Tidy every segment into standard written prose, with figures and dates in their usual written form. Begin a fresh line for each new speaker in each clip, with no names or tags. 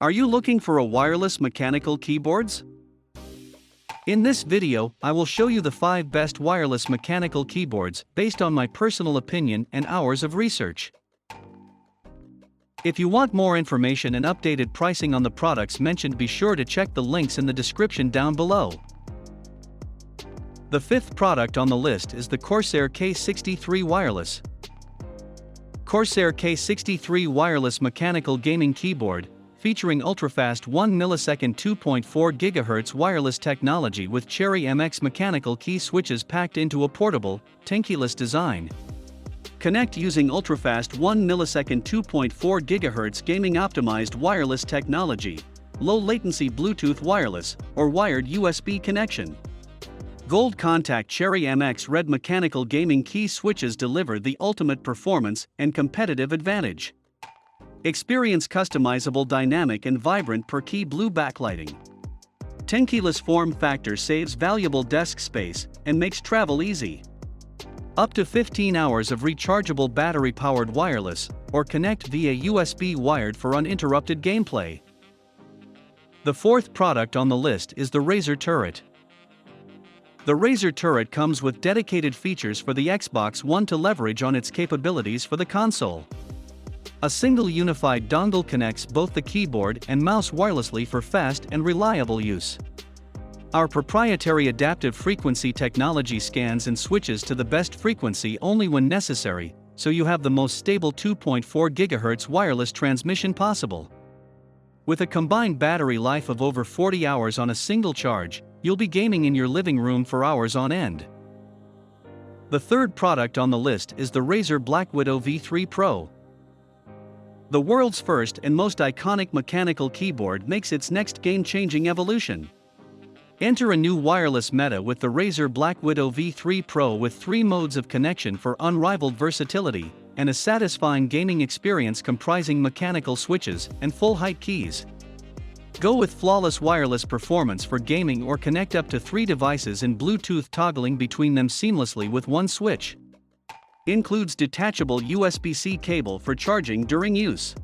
Are you looking for a wireless mechanical keyboards? In this video, I will show you the 5 best wireless mechanical keyboards based on my personal opinion and hours of research. If you want more information and updated pricing on the products mentioned, be sure to check the links in the description down below. The 5th product on the list is the Corsair K63 Wireless. Corsair K63 Wireless Mechanical Gaming Keyboard, featuring ultrafast 1 millisecond 2.4 GHz wireless technology with Cherry MX mechanical key switches packed into a portable, tankless design. Connect using ultrafast 1 millisecond 2.4 GHz gaming optimized wireless technology, low latency Bluetooth wireless, or wired USB connection. Gold contact Cherry MX Red mechanical gaming key switches deliver the ultimate performance and competitive advantage. Experience customizable dynamic and vibrant per key blue backlighting. Tankless form factor saves valuable desk space and makes travel easy. Up to 15 hours of rechargeable battery-powered wireless, or connect via USB wired for uninterrupted gameplay. The 4th product on the list is the Razer Turret. The Razer Turret comes with dedicated features for the Xbox One to leverage on its capabilities for the console. A single unified dongle connects both the keyboard and mouse wirelessly for fast and reliable use. Our proprietary adaptive frequency technology scans and switches to the best frequency only when necessary, so you have the most stable 2.4 GHz wireless transmission possible. With a combined battery life of over 40 hours on a single charge, you'll be gaming in your living room for hours on end. The 3rd product on the list is the Razer Black Widow V3 Pro. The world's first and most iconic mechanical keyboard makes its next game-changing evolution. Enter a new wireless meta with the Razer Black Widow V3 Pro with 3 modes of connection for unrivaled versatility, and a satisfying gaming experience comprising mechanical switches and full-height keys. Go with flawless wireless performance for gaming or connect up to 3 devices in Bluetooth, toggling between them seamlessly with one switch. Includes detachable USB-C cable for charging during use.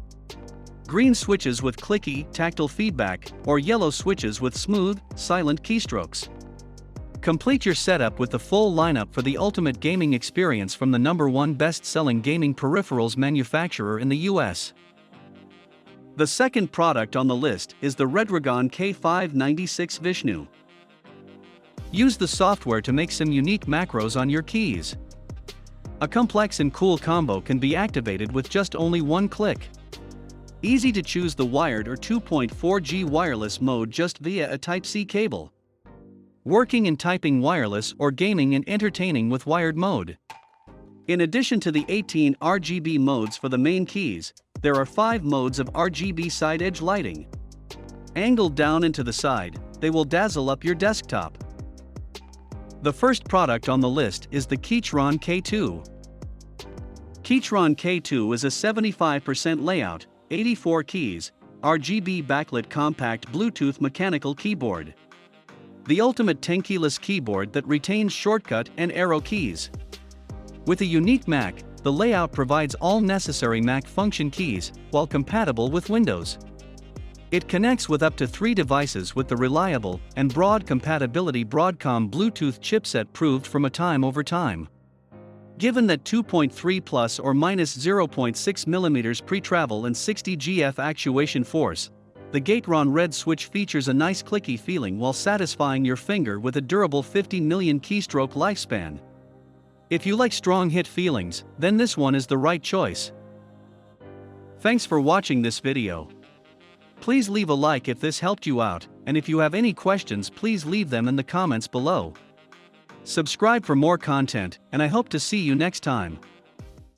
Green switches with clicky, tactile feedback, or yellow switches with smooth, silent keystrokes. Complete your setup with the full lineup for the ultimate gaming experience from the #1 best-selling gaming peripherals manufacturer in the US. The 2nd product on the list is the Redragon K596 Vishnu. Use the software to make some unique macros on your keys. A complex and cool combo can be activated with just only one click. Easy to choose the wired or 2.4G wireless mode just via a Type-C cable. Working and typing wireless or gaming and entertaining with wired mode. In addition to the 18 RGB modes for the main keys, there are 5 modes of RGB side edge lighting. Angled down and to the side, they will dazzle up your desktop. The 1st product on the list is the Keychron K2. Keychron K2 is a 75% layout, 84 keys, RGB backlit compact Bluetooth mechanical keyboard. The ultimate tankless keyboard that retains shortcut and arrow keys. With a unique Mac, the layout provides all necessary Mac function keys, while compatible with Windows. It connects with up to 3 devices with the reliable and broad compatibility Broadcom Bluetooth chipset proved from a time over time. Given that 2.3 plus or minus 0.6 mm pre-travel and 60 GF actuation force, the Keychron Red switch features a nice clicky feeling while satisfying your finger with a durable 50 million keystroke lifespan. If you like strong hit feelings, then this one is the right choice. Thanks for watching this video. Please leave a like if this helped you out, and if you have any questions, please leave them in the comments below. Subscribe for more content, and I hope to see you next time.